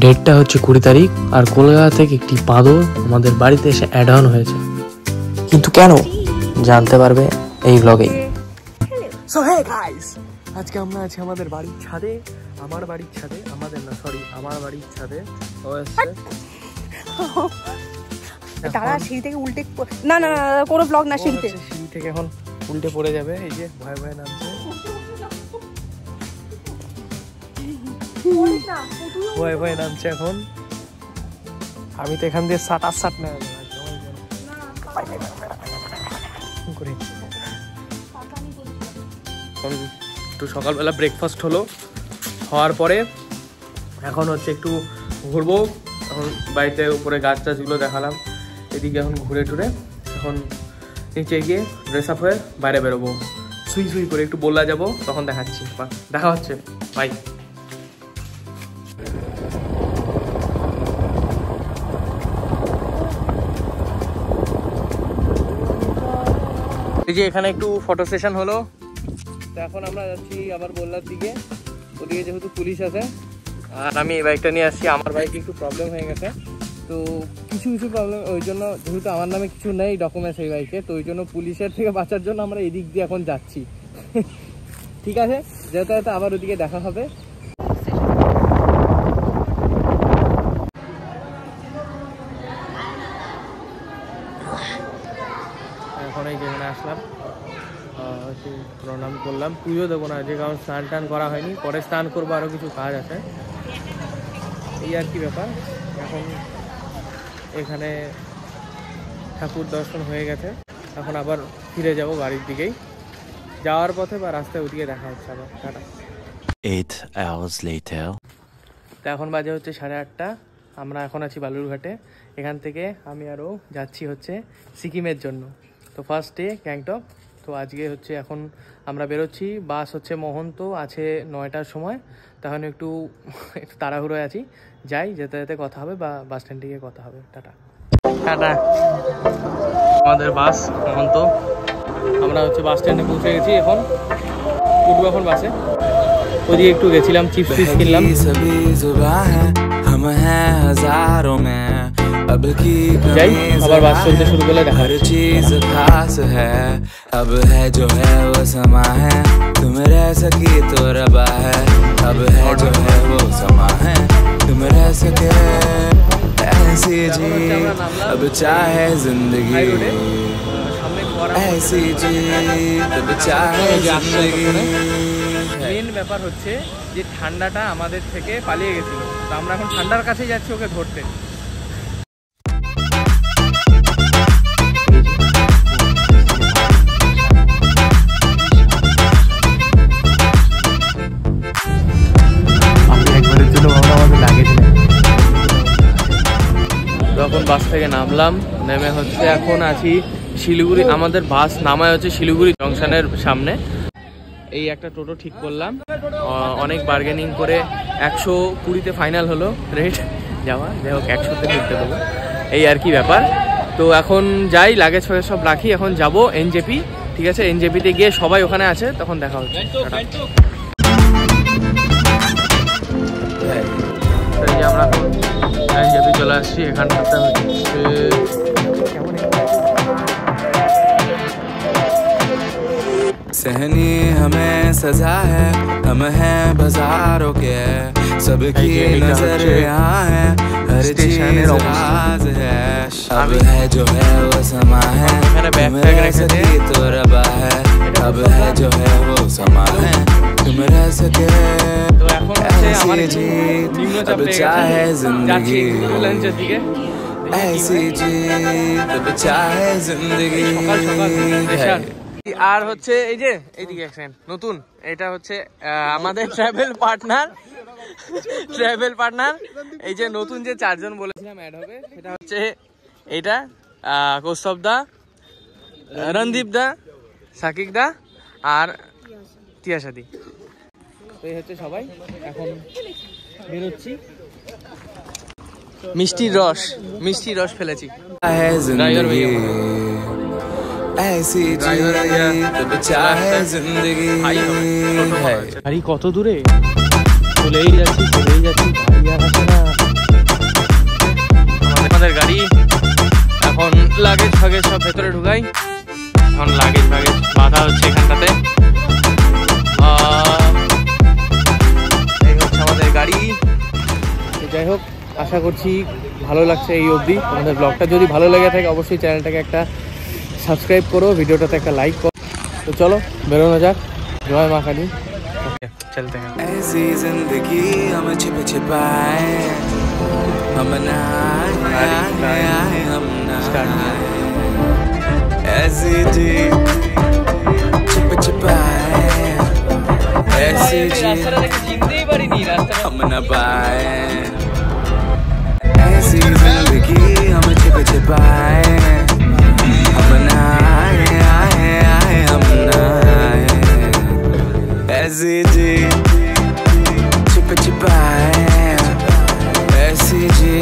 ডেটটা হচ্ছে 20 তারিখ, আর কলকাতা থেকে একটি বাঁদর আমাদের বাড়িতে এসে অ্যাড অন হয়েছে। কিন্তু কেন জানতে পারবে এই ব্লগেই। সো হে গাইস, আজকে আমরা আছি আমাদের বাড়ির ছাদে। আমার বাড়ির ছাদে, আমাদের না সরি আমার বাড়ির ছাদে। তারা সিঁড়ি থেকে উল্টে, না না কোনো ব্লগ না, সিঁড়ি থেকে এখন উল্টে পড়ে যাবে। এই যে ভয়ে ভয়ে নামছে, ভয়ে ভয়ে নামছে এখন। আমি তো এখান দিয়ে সাট না একটু সকালবেলা ব্রেকফাস্ট হলো, হওয়ার পরে এখন হচ্ছে একটু ঘুরবো। এখন বাড়িতে উপরে গাছ টাছগুলো দেখালাম, এদিকে এখন ঘুরে টুরে এখন নিচে গিয়ে ড্রেস আপ হয়ে বাইরে বেরোবো, সুই করে একটু বললা যাবো, তখন দেখাচ্ছি, দেখা হচ্ছে, বাই। এই যে এখানে একটু ফটো সেশন হলো, তো এখন আমরা যাচ্ছি আবার বললার দিকে। ওদিকে যেহেতু পুলিশ আছে আর আমি এই বাইকটা নিয়ে আসছি, আমার বাইকে একটু প্রবলেম হয়ে গেছে, তো কিছু প্রবলেম, ওই জন্য যেহেতু আমার নামে কিছু নেই ডকুমেন্টস এই বাইকে, তো ওই জন্য পুলিশের থেকে বাঁচার জন্য আমরা এদিক দিয়ে এখন যাচ্ছি। ঠিক আছে, যেহেতু আবার ওদিকে দেখা হবে। এখন এই যেখানে আসলাম, প্রণাম করলাম, পুজো দেবো না যে কারণ স্নান টান করা হয়নি, পরে স্নান করবো, আরও কিছু কাজ আছে, এই আর কি ব্যাপার। এখন এখানে ঠাকুর দর্শন হয়ে গেছে, এখন আবার ফিরে যাব বাড়ির দিকেই, যাওয়ার পথে বা রাস্তায় ওদিকে দেখা হচ্ছে আবার। টাটা। 8 hours later. তো এখন বাজে হচ্ছে 8:30, আমরা এখন আছি বালুরঘাটে। এখান থেকে আমি আরও যাচ্ছি হচ্ছে সিকিমের জন্য। তো ফার্স্ট ডে গ্যাংটক, তো আজকে হচ্ছে এখন আমরা বেরোচ্ছি। বাস হচ্ছে মহন্ত আছে 9টার সময়, তখন একটু তাড়াহুড়োয় আছি, যাই, যেতে যেতে কথা হবে বা বাস স্ট্যান্ডে গিয়ে কথা হবে। Tata tata. আমাদের বাস মহন্ত, আমরা হচ্ছে বাস স্ট্যান্ডে পৌঁছে গেছি, এখন উঠবো এখন বাসে। ওদিকে একটু গেছিলাম, চিপস কিনলাম। যাই, আবার বাস চলতে শুরু করলে দেখা हर चीज खास है, अब है जो है वो समा है, तुम रह सकी तो रबा है, अब है जो है वो समा है, तुम रह सके ऐसी जी, अब चाहे जिंदगी ऐसी जी, अब चाहे जिंदगी। মেন ব্যাপার হচ্ছে যে ঠান্ডাটা আমাদের থেকে পালিয়ে গেছিল, তো আমরা এখন ঠান্ডার কাছে যাচ্ছি ওকে ধরতে। তখন বাস থেকে নামলাম, নেমে হচ্ছে এখন আছি শিলিগুড়ি। আমাদের বাস নামায় হচ্ছে শিলিগুড়ি জংশনের সামনে। এই একটা টোটো ঠিক করলাম, অনেক বার্গেনিং করে 120-তে ফাইনাল হলো রেট যাওয়া, যাই হোক 100-তে ঢুকতে দেবো, এই আর কি ব্যাপার। তো এখন যাই, লাগেজ ফাগেজ সব রাখি, এখন যাব এনজেপি। ঠিক আছে, এনজেপিতে গিয়ে সবাই ওখানে আছে, তখন দেখা হচ্ছে। এই যে আমরা এখন এনজেপি চলে আসছি, এখানটাতে হচ্ছে सहनी हमें सजा है, हम हैं बाजारों के, सबकी नजर यहाँ है, हर चीज राज है, अब है जो है वो समा है, तुम रह सके तो रबा है, अब है जो है वो समा है, तुम रह सके ऐसी जी, अब चाहे जिंदगी ऐसी जी, अब चाहे जिंदगी। আর হচ্ছে এই যে এইদিকে দেখছেন নতুন, এটা হচ্ছে আমাদের ট্রাভেল পার্টনার। এই যে নতুন যে 4 জন বলেছিলাম অ্যাড হবে, সেটা হচ্ছে এইটা কৌস্তব দা, রণদীপ দা, সাকিব দা আর তিয়াসাদি। তো এই হচ্ছে সবাই, এখন বেরোচ্ছি। মিষ্টির রস ফেলেছি। ড্রাইভার ভাইয়া ऐसी चाहे जिंदगी है। গাড়ি কত দূরে, চলেই যাচ্ছি, গাড়ি আর আসে না। লাগেজ সব ভেতরে ঢুকাই। এখন লাগেজ ফাগেজ বাঁধা হচ্ছে এখানটাতে। এই হচ্ছে আমাদের গাড়ি। যাই হোক, আশা করছি ভালো লাগছে এই অবধি। তোমাদের ব্লগটা যদি ভালো লেগে থাকে অবশ্যই চ্যানেলটাকে একটা সাবস্ক্রাইব করো, ভিডিওটাতে একটা লাইক করো। তো চলো বেরোনো যাক। জয় মা কালী। চলতে हैं। ऐसी जिंदगी हम छिप छिपाए, हम नहाए हम नहाए, ऐसी जी छिप छिपाए, ऐसी जी हम न पाए, ऐसी जिंदगी हम छिप छिपाए, हम नहाए हम नहाए, ऐसी जी छिप छिपाए, ऐसी जी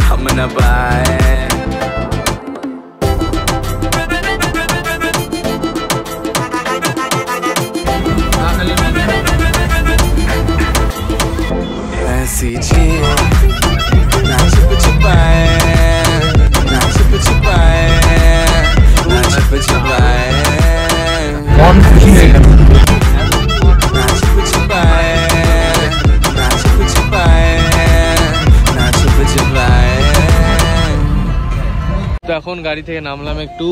हम न पाए। ऐसी जी ना छिप छिपाए, ना छिप छिपाए, ना छिप छिपाए, ना छिप छिपाए, ना छिप छिपाए, ना छिप छिपाए। তো এখন গাড়ি থেকে নামলাম একটু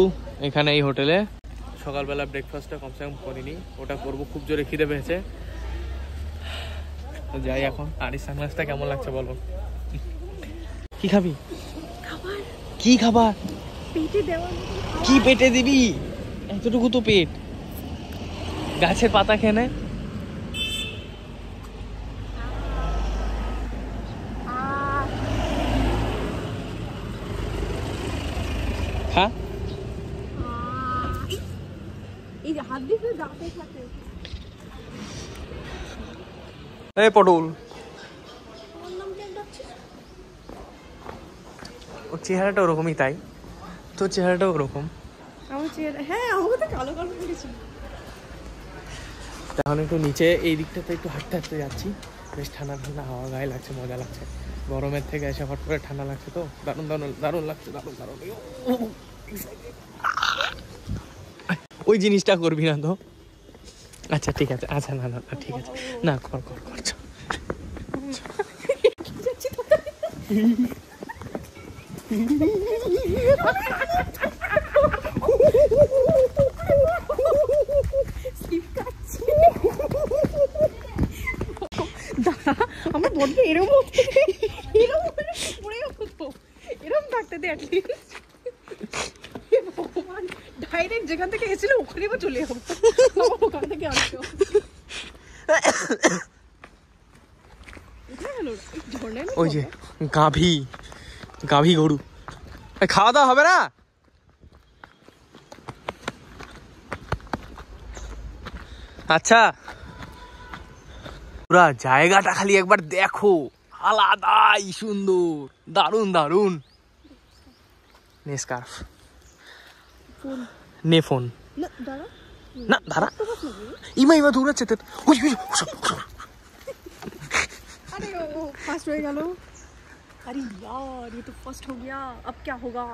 এখানে এই হোটেলে। সকালবেলা ব্রেকফাস্টটা কমসে কম করিনি, ওটা করবো। খুব জোরে খিদে পেয়েছে। যাই এখন। আর এই সানগ্লাসটা কেমন লাগছে বলো? কি খাবি? কি খাবার? কি পেটে দিবি? এতটুকু তো পেট। গাছের পাতা খেয়ে নে। হ্যাঁ, এই পটল। ওর চেহারাটা ওরকমই, তাই তোর চেহারাটা ওরকম। এখন একটু নিচে এই দিকটাতে একটু হাঁটতে হাঁটতে যাচ্ছি। বেশ ঠান্ডা ঠান্ডা হাওয়া গায়ে লাগছে, মজা লাগছে। গরমের থেকে এসে হট করে ঠান্ডা লাগছে, তো দারুণ দারুণ দারুণ লাগছে, দারুণ দারুণ। ওই জিনিসটা করবি না তো? আচ্ছা ঠিক আছে, আচ্ছা না না ঠিক আছে, না কর কর করছো। আমার বডি এরকম এরকম থাকতে দে অ্যাটলিস্ট। ভগবান, ডাইরেক্ট যেখান থেকে এসেছিল ওখানে বা চলে যাবো, ওখান থেকে আসছো। ওই যে গাভী, গাভী গরু। খাওয়া দাওয়া হবে না? আচ্ছা, পুরা জায়গাটা খালি একবার দেখো, আলাদাই সুন্দর, দারুন দারুন। নেস্কার্ফ নে ফোন না দাঁড়া, ইমা ইমা দৌড়াচ্ছে। अरे वो फर्स्ट हो गया। अरे यार ये तो फर्स्ट हो गया, अब क्या होगा?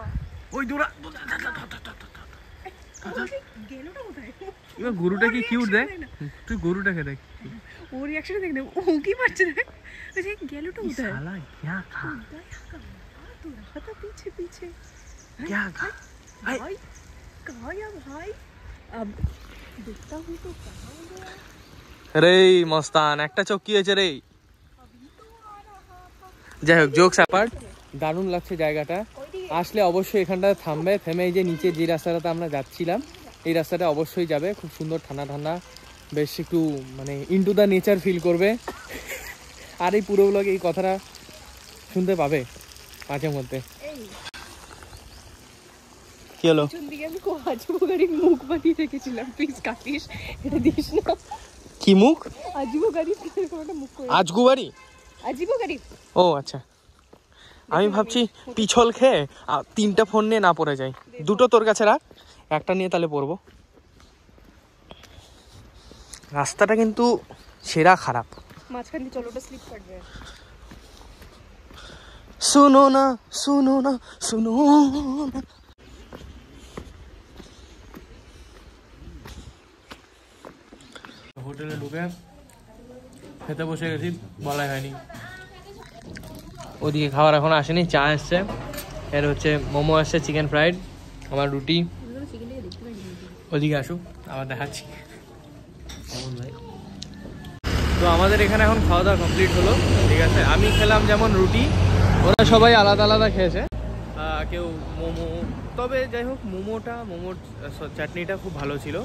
ওই দৌড়া। গেলোটা কোথায়? ইমা গরুটা কি কিউট দেখ, তুই গরুটাকে দেখ, ও রিঅ্যাকশন দেখ না, ও কি পারছে দেখ। আরে গেলোটা কোথায়? साला क्या खा, तो रहा था पीछे पीछे। क्या खा भाई कहाँ गया भाई? अब देखता हूँ तो कहाँ गया? রে মস্তান, একটা চোখ কি হয়েছে রে? যাই হোক, জোকস অ্যাপার্ট, দারুণ লাগছে জায়গাটা। আসলে অবশ্যই এখানটা থামবে, থেমে এই যে নিচে যে রাস্তাটাতে আমরা যাচ্ছিলাম এই রাস্তাটা অবশ্যই যাবে। খুব সুন্দর ঠান্ডা ঠান্ডা, বেশ একটু মানে ইনটু দ্য নেচার ফিল করবে। আর এই পুরো ব্লগে এই কথাটা শুনতে পাবে মাঝে মধ্যে। কি হলো? দিকে আমি আজীবগাড়ির মুখ বানিয়ে রেখেছিলাম, প্লিজ কাটিস, এটা দিস না। কি মুখ? আজীবগাড়ি এরকম একটা মুখ করে। আজগুবারি? আজীবগাড়ি? ও আচ্ছা, আমি ভাবছি পিছল খেয়ে তিনটা ফোন নিয়ে না পড়ে যাই। দুটো তোর কাছে রাখ, একটা নিয়ে তাহলে পড়বো। রাস্তাটা কিন্তু সেরা খারাপ। মাঝখান দিয়ে চলোটা স্লিপ কাটবে। শুনো না শুনো না শুনো না, ওকে খেতে বসে গেছি, বলাই হয়নি। ওদিকে খাবার এখন আসেনি, চা এসছে, এর হচ্ছে মোমো আসছে, চিকেন ফ্রাইড, আমার রুটি। ওদিকে আসুক আবার দেখাচ্ছি। তো আমাদের এখানে এখন খাওয়া দাওয়া কমপ্লিট হলো, ঠিক আছে। আমি খেলাম যেমন রুটি, ওরা সবাই আলাদা আলাদা খেয়েছে, কেউ মোমো। তবে যাই হোক মোমোর চাটনিটা খুব ভালো ছিল,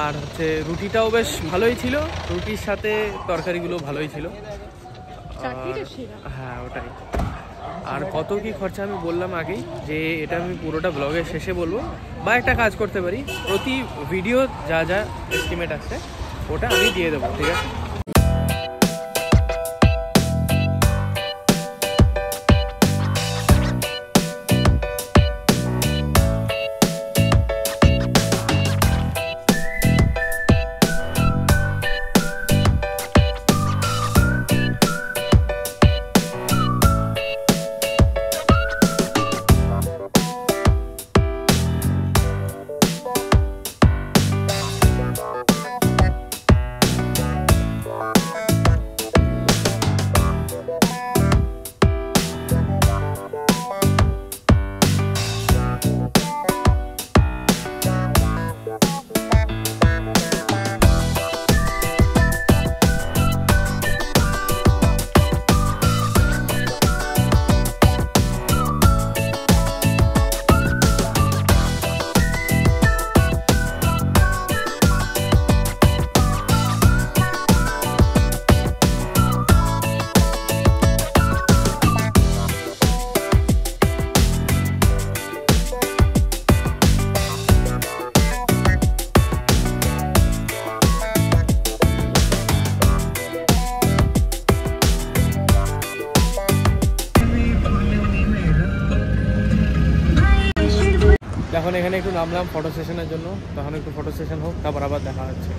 আর হচ্ছে রুটিটাও বেশ ভালোই ছিল, রুটির সাথে তরকারিগুলো ভালোই ছিল। হ্যাঁ ওটাই। আর কত কি খরচা আমি বললাম আগেই, যে এটা আমি পুরোটা ব্লগের শেষে বলবো, বা একটা কাজ করতে পারি, প্রতি ভিডিও যা যা এস্টিমেট আছে ওটা আমি দিয়ে দেবো, ঠিক আছে। এখন এখানে একটু নামলাম ফটো সেশনের জন্য, তখন একটু ফটো সেশন হোক, তারপর আবার দেখা হচ্ছে।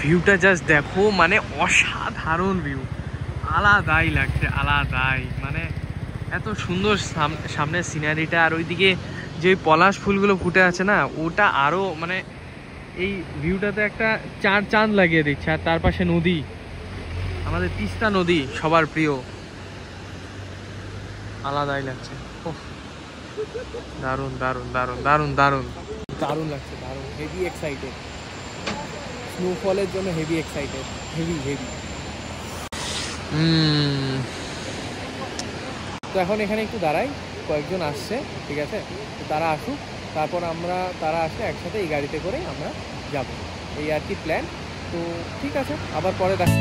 ভিউটা জাস্ট দেখো, মানে অসাধারণ ভিউ, আলাদাই লাগছে, আলাদাই, মানে এত সুন্দর সামনের সিনারিটা। আর ওইদিকে যে পলাশ ফুলগুলো ফুটে আছে না, ওটা আরো মানে এই ভিউটাতে একটা চাঁদ লাগিয়ে দিচ্ছে। আর তার পাশে নদী, আমাদের তিস্তা নদী, সবার প্রিয়, আলাদাই লাগছে। দারুণ দারুণ দারুণ দারুণ দারুণ দারুণ লাগছে, দারুণ, হেভি এক্সাইটেড, স্নোফলের জন্য হেভি এক্সাইটেড, হেভি। তো এখন এখানে একটু দাঁড়াই, কয়েকজন আসছে, ঠিক আছে, তো তারা আসুক, তারপর তারা আসলে একসাথে এই গাড়িতে করে আমরা যাব, এই আর কি প্ল্যান। তো ঠিক আছে, আবার পরে দেখা।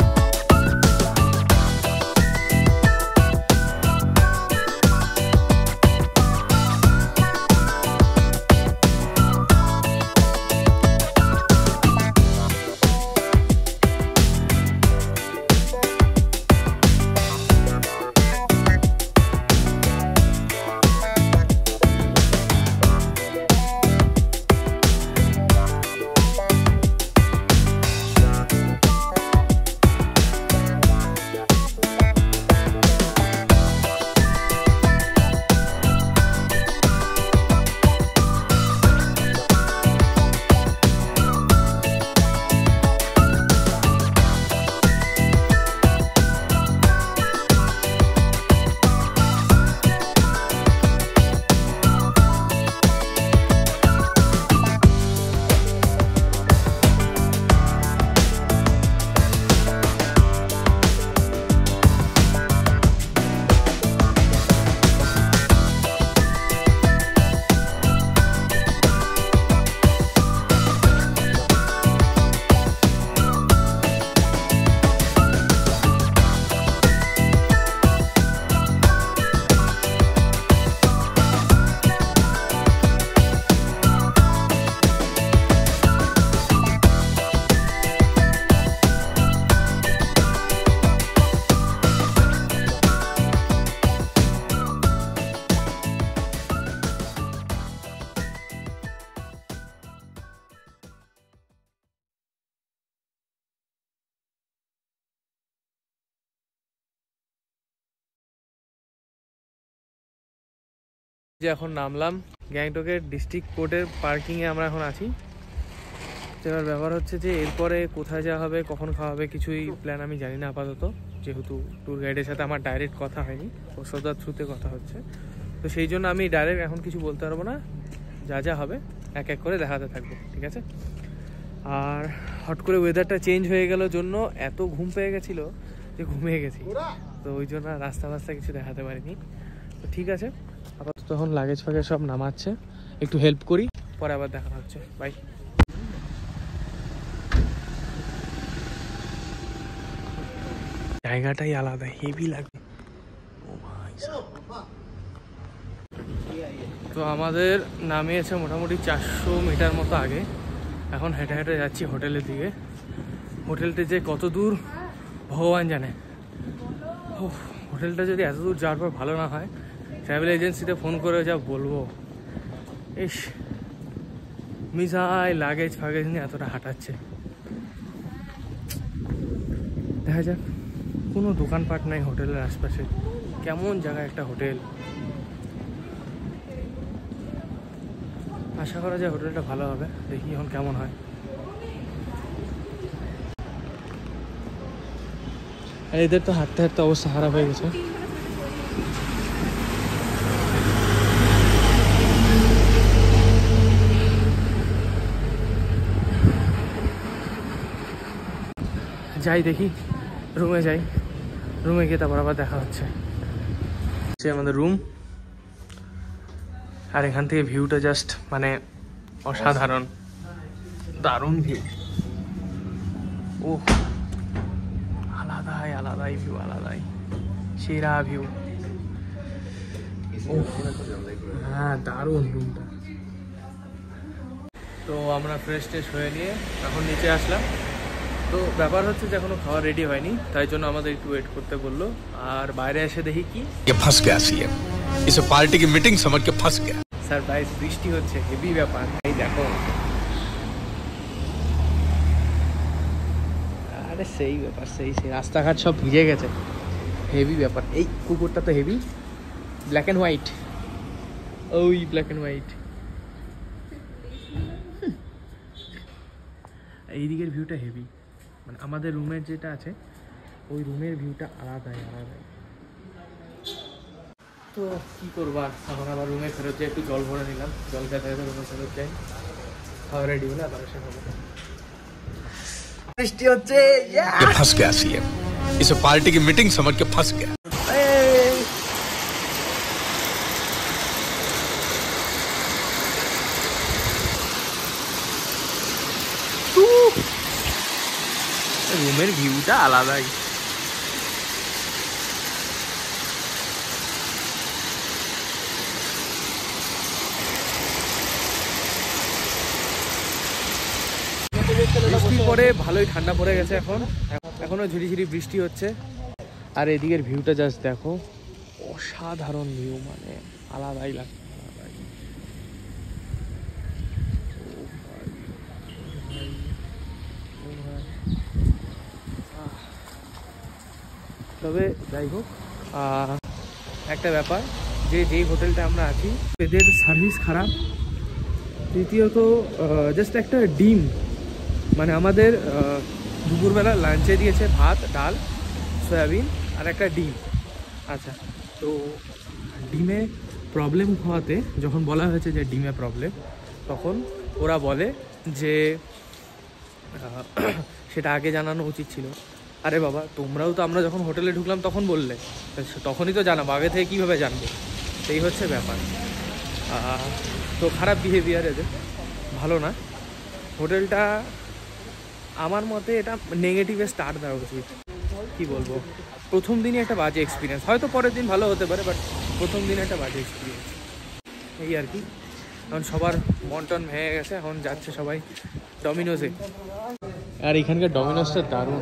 যে এখন নামলাম গ্যাংটকের ডিস্ট্রিক্ট কোর্টের পার্কিংয়ে আমরা এখন আছি। এবার ব্যাপার হচ্ছে যে এরপরে কোথায় যাওয়া হবে, কখন খাওয়া হবে, কিছুই প্ল্যান আমি জানি না আপাতত, যেহেতু ট্যুর গাইডের সাথে আমার ডাইরেক্ট কথা হয়নি, ওষুধার থ্রুতে কথা হচ্ছে। তো সেই জন্য আমি ডাইরেক্ট এখন কিছু বলতে পারবো না, যা যা হবে এক এক করে দেখাতে থাকবো, ঠিক আছে? আর হট করে ওয়েদারটা চেঞ্জ হয়ে গেল জন্য এত ঘুম পেয়ে গেছিলো যে ঘুমিয়ে গেছি, তো ওই জন্য রাস্তা বাস্তা কিছু দেখাতে পারিনি। তো ঠিক আছে, আপাতত তখন লাগেজ ফাগেজ সব নামাচ্ছে, একটু হেল্প করি, পরে আবার দেখা হচ্ছে, বাই। জায়গাটাই আলাদা, হেভি লাগে। তো আমাদের নামিয়েছে মোটামুটি 400 মিটার মতো আগে। এখন হেঁটে হেঁটে যাচ্ছি হোটেলের দিকে। হোটেলটা যে কত দূর ভগবান জানে। হোটেলটা যদি এত দূর যাওয়ার পর ভালো না হয়, ট্রাভেল এজেন্সিতে ফোন করে যা বলবো, ইস মিসাই লাগেজ ফাগেজ নিয়ে এতটা হাঁটাচ্ছে। দেখা যাক, কোনো দোকানপাট নাই হোটেলের আশপাশে, কেমন জায়গা একটা হোটেল। আশা করা যায় হোটেলটা ভালো হবে, দেখি এখন কেমন হয়। আর এদের তো হাঁটতে হাঁটতে অবস্থা খারাপ হয়ে গেছে। যাই দেখি, রুমে যাই, রুমে গিয়ে তারপর আবার দেখা হচ্ছে। আমাদের রুম, আর এখান থেকে ভিউটা জাস্ট মানে অসাধারণ, দারুণ ভিউ। ও আলাদাই আলাদাই ভিউ, আলাদাই সেরা ভিউ। হ্যাঁ দারুণ রুমটা। তো আমরা ফ্রেশ ট্রেশ হয়ে নিয়ে এখন নিচে আসলাম। তো ব্যাপার হচ্ছে যে এখনো খাওয়া রেডি হয়নি, তাই জন্য আমাদের একটু ওয়েট করতে বললো। আর বাইরে এসে দেখি কি फंस गया सीएम, इसे पार्टी की मीटिंग समझ के फंस गया। সারপ্রাইজ বৃষ্টি হচ্ছে, হেভি ব্যাপার। এই দেখো, আরে সেই ব্যাপার, সেই রাস্তাঘাট সব ভিজে গেছে, হেভি ব্যাপার। এই কুকুরটা তো হেভি, ব্ল্যাক অ্যান্ড হোয়াইট, ওই ব্ল্যাক অ্যান্ড হোয়াইট। এই দিকের ভিউটা হেভি, মানে আমাদের রুমের যেটা আছে ওই রুমের ভিউটা আলাদাই আলাদাই। তো কী করবো আর, এখন আবার রুমে ফেরত যাই, একটু জল ভরে নিলাম, জল খেতে খেতে রুমে ফেরত যাই, খাওয়া রেডি হলে আবার এসে খাবো। বৃষ্টি হচ্ছে, फंस गया सीएम, इसे पार्टी की मीटिंग समझ के फंस गया। রুমের ভিউটা আলাদাই। বৃষ্টির পরে ভালোই ঠান্ডা পড়ে গেছে, এখনো ঝিরিঝিরি বৃষ্টি হচ্ছে। আর এদিকের ভিউটা জাস্ট দেখো, অসাধারণ ভিউ, মানে আলাদাই লাগছে। তবে যাই হোক, একটা ব্যাপার যে যেই হোটেলটা আমরা আছি এদের সার্ভিস খারাপ, তৃতীয়ত জাস্ট একটা ডিম, মানে আমাদের দুপুরবেলা লাঞ্চে দিয়েছে ভাত, ডাল, সয়াবিন আর একটা ডিম। আচ্ছা, তো ডিমে প্রবলেম হওয়াতে যখন বলা হয়েছে যে ডিমে প্রবলেম, তখন ওরা বলে যে সেটা আগে জানানো উচিত ছিল। আরে বাবা, তোমরাও তো আমরা যখন হোটেলে ঢুকলাম তখন বললে, তখনই তো জানাবো, আগে থেকে কীভাবে জানবো? এই হচ্ছে ব্যাপার। তো খারাপ বিহেভিয়ার এদের, ভালো না। হোটেলটা আমার মতে এটা নেগেটিভে স্টার্ট দেওয়া উচিত। কী বলবো, প্রথম দিনই একটা বাজে এক্সপিরিয়েন্স, হয়তো পরের দিন ভালো হতে পারে, বাট প্রথম দিন একটা বাজে এক্সপিরিয়েন্স, এই আর কি। এখন সবার মন টন ভেঙে গেছে, এখন যাচ্ছে সবাই ডমিনোজে। আর এখানকার ডমিনোজটা দারুণ।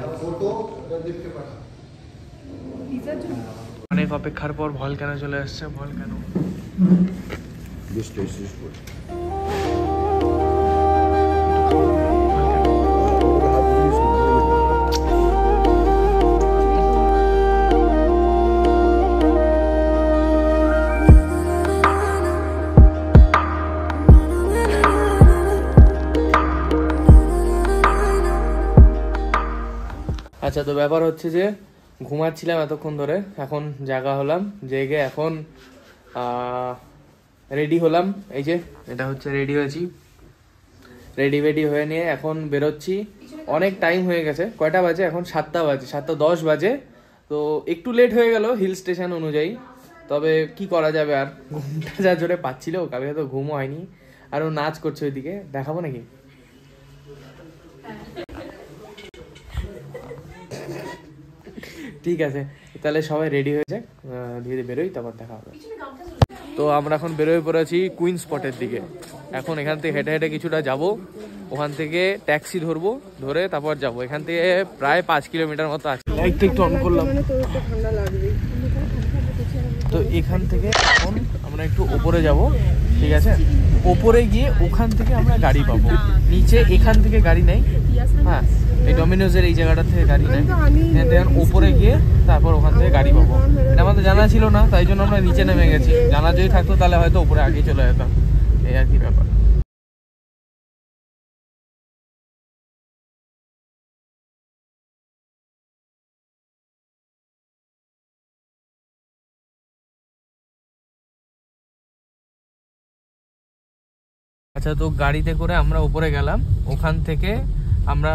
অনেক অপেক্ষার পর ভলক্যানো চলে আসছে। ভলক্যানো আচ্ছা, তো ব্যাপার হচ্ছে যে ঘুমাচ্ছিলাম এতক্ষণ ধরে, এখন জাগা হলাম, জেগে এখন রেডি হলাম। এই যে এটা হচ্ছে রেডি হয়েছি, রেডি হয়ে নিয়ে এখন বেরোচ্ছি। অনেক টাইম হয়ে গেছে, কয়টা বাজে এখন? 7টা বাজে, 7:10 বাজে। তো একটু লেট হয়ে গেল হিল স্টেশন অনুযায়ী, তবে কি করা যাবে আর, ঘুমটা যা জোরে পাচ্ছিল, কালকে তো ঘুমও হয়নি। আর ও নাচ করছে ওইদিকে, দেখাবো নাকি? ঠিক আছে, তাহলে সবাই রেডি হয়ে যাক, ধীরে বেরোই, তারপর দেখা হবে। তো আমরা এখন বেরোয় পড়েছি কুইন স্পটের দিকে। এখন এখান থেকে হেঁটে হেঁটে কিছুটা যাব, ওখান থেকে ট্যাক্সি ধরবো, ধরে তারপর যাব। এখান থেকে প্রায় 5 কিলোমিটার মতো আছে। লাইটটা একটু অন করলাম। তো এখান থেকে এখন আমরা একটু ওপরে যাব, ঠিক আছে? ওপরে গিয়ে ওখান থেকে আমরা গাড়ি পাবো, নিচে এখান থেকে গাড়ি নেই। হ্যাঁ, এই ডমিনোজের এই জায়গাটা থেকে গাড়ি নেই, ওপরে গিয়ে তারপর ওখান থেকে গাড়ি পাবো। এটা আমাদের জানা ছিল না, তাই জন্য আমরা নিচে নেমে গেছি। জানা যদি থাকতো তাহলে হয়তো ওপরে আগেই চলে যেতাম, এই আর কি ব্যাপার। আচ্ছা, তো গাড়িতে করে আমরা উপরে গেলাম, ওখান থেকে আমরা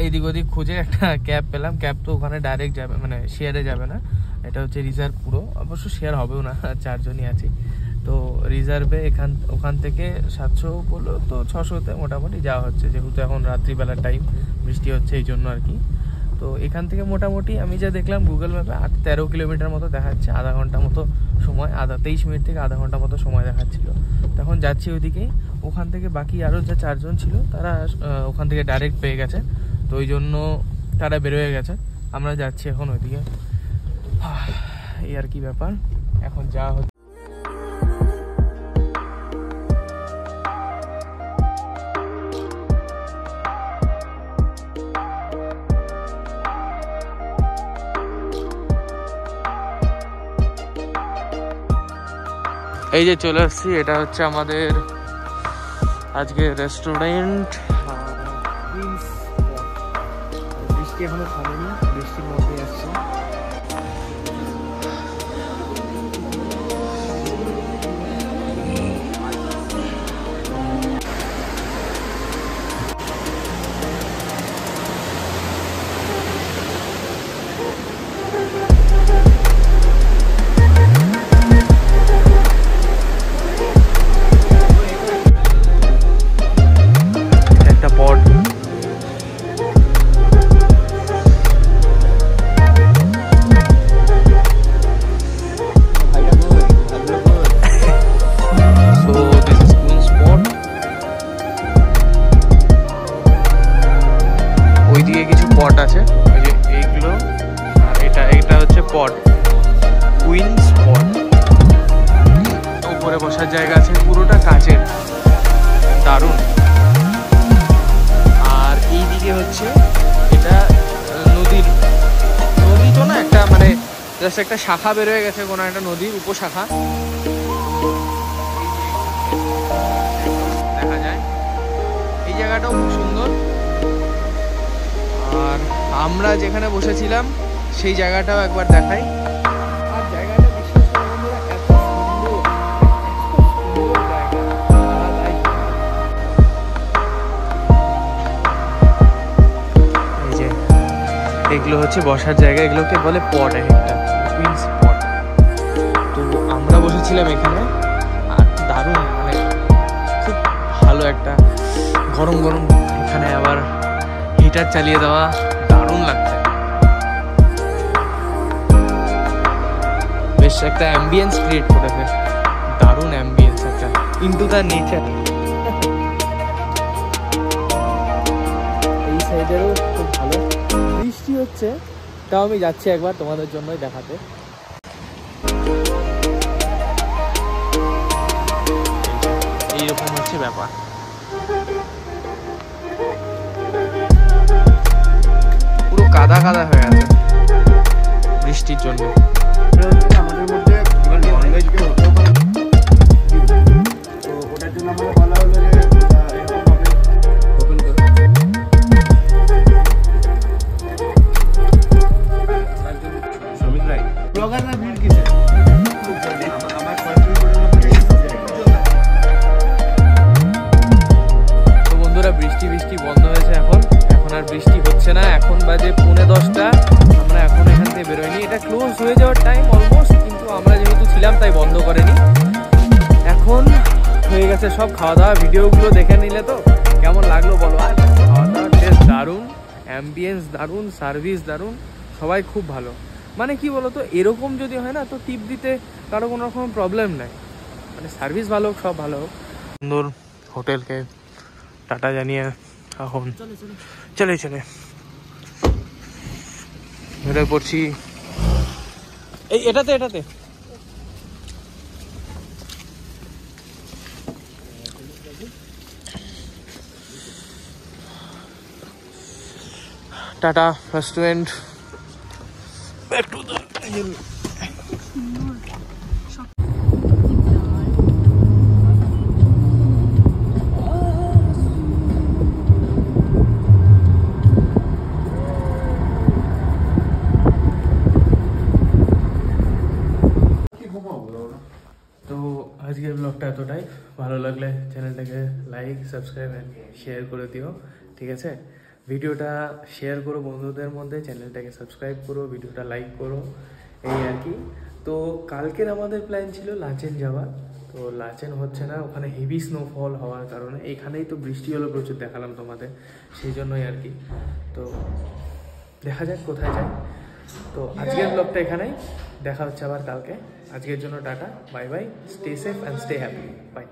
এইদিক ওদিক খুঁজে একটা ক্যাব পেলাম। ক্যাব তো ওখানে ডাইরেক্ট যাবে, মানে শেয়ারে যাবে না, এটা হচ্ছে রিজার্ভ পুরো, অবশ্য শেয়ার হবেও না, 4 জনই আছি। তো রিজার্ভে ওখান থেকে 700 বললো, তো 600-তে মোটামুটি যাওয়া হচ্ছে, যেহেতু এখন রাত্রিবেলার টাইম, বৃষ্টি হচ্ছে এই জন্য আর কি। তো এখান থেকে মোটামুটি আমি যা দেখলাম গুগল ম্যাপে 13 কিলোমিটার মতো দেখাচ্ছে, আধা ঘন্টা মতো সময়, 23 মিনিট থেকে আধা ঘন্টা মতো সময় দেখাচ্ছিল। তখন যাচ্ছি ওইদিকেই। ওখান থেকে বাকি আরও যে 4 জন ছিল তারা ওখান থেকে ডাইরেক্ট পেয়ে গেছে, তো ওই জন্য তারা বেরোয় গেছে। আমরা যাচ্ছি এখন ওইদিকে, এই আর কি ব্যাপার। এখন যা হচ্ছে এই যে চলে আসছি, এটা হচ্ছে আমাদের আজকে রেস্টুরেন্ট। বৃষ্টি এখনো থামেনি, বৃষ্টির মধ্যে আসছে। ওইদিকে কিছু পট আছে, ওই যে এইগুলো, আর এটা হচ্ছে পট, কুইন স্পট। উপরে বসার জায়গা আছে, পুরোটা কাচের, দারুণ। আর এইদিকে হচ্ছে এটা নদী তো না, একটা মানে জাস্ট একটা শাখা বেরোয় গেছে, কোনো একটা নদীর উপশাখা দেখা যায়। এই জায়গাটাও খুব সুন্দর। আর আমরা যেখানে বসেছিলাম সেই জায়গাটাও একবার দেখাই। আর জায়গাটা বিশ্বাস করে বন্ধুরা, এত সুন্দর, এই যে এগুলো হচ্ছে বসার জায়গা, এগুলোকে বলে পট, একটা কুইন স্পট। তো আমরা বসেছিলাম এখানে, আর দারুণ, মানে খুব ভালো একটা গরম গরম, এখানে আবার হিটার চালিয়ে দেওয়া, দারুণ লাগছে। বেশ একটা অ্যাম্বিয়েন্স ক্রিয়েট করেছে, দারুণ অ্যাম্বিয়েন্স একটা, ইনটু দ্য নেচার। এই সাইডেরও খুব ভালো, বৃষ্টি হচ্ছে, তাও আমি যাচ্ছি একবার তোমাদের জন্যই দেখাতে। এইরকম হচ্ছে ব্যাপার। পুরো কাদা কাদা হয়ে আছে বৃষ্টির জন্য। আমাদের মধ্যে ননভেজ কেউ হতেও পারে, তো ওটার জন্য আমরা বলা হলো যে অ্যাম্বিয়েন্স দারুণ, সার্ভিস দারুণ, সবাই খুব ভালো। মানে কি বলতো, এরকম যদি হয় না তো টিপ দিতে কারো কোনো রকম প্রবলেম নাই, মানে সার্ভিস ভালো হোক, সব ভালো হোক। সুন্দর হোটেলকে টাটা জানিয়ে এখন চলে বেরোয় পড়ছি। এটাতে tata restaurant, back to the তো আজকের ব্লগটা এতটাই। ভালো লাগলে চ্যানেলটাকে লাইক, সাবস্ক্রাইব অ্যান্ড শেয়ার করে দিও, ঠিক আছে? ভিডিওটা শেয়ার করো বন্ধুদের মধ্যে, চ্যানেলটাকে সাবস্ক্রাইব করো, ভিডিওটা লাইক করো, এই আর কি। তো কালকের আমাদের প্ল্যান ছিল লাচেন যাওয়ার, তো লাচেন হচ্ছে না, ওখানে হেভি স্নোফল হওয়ার কারণে। এখানেই তো বৃষ্টি হলো প্রচুর, দেখালাম তোমাদের, সেই জন্যই আর কি। তো দেখা যাক কোথায় যায়। তো আজকের ব্লগটা এখানেই, দেখা হচ্ছে আবার কালকে। আজকের জন্য tata, bye bye, stay safe and stay happy, by.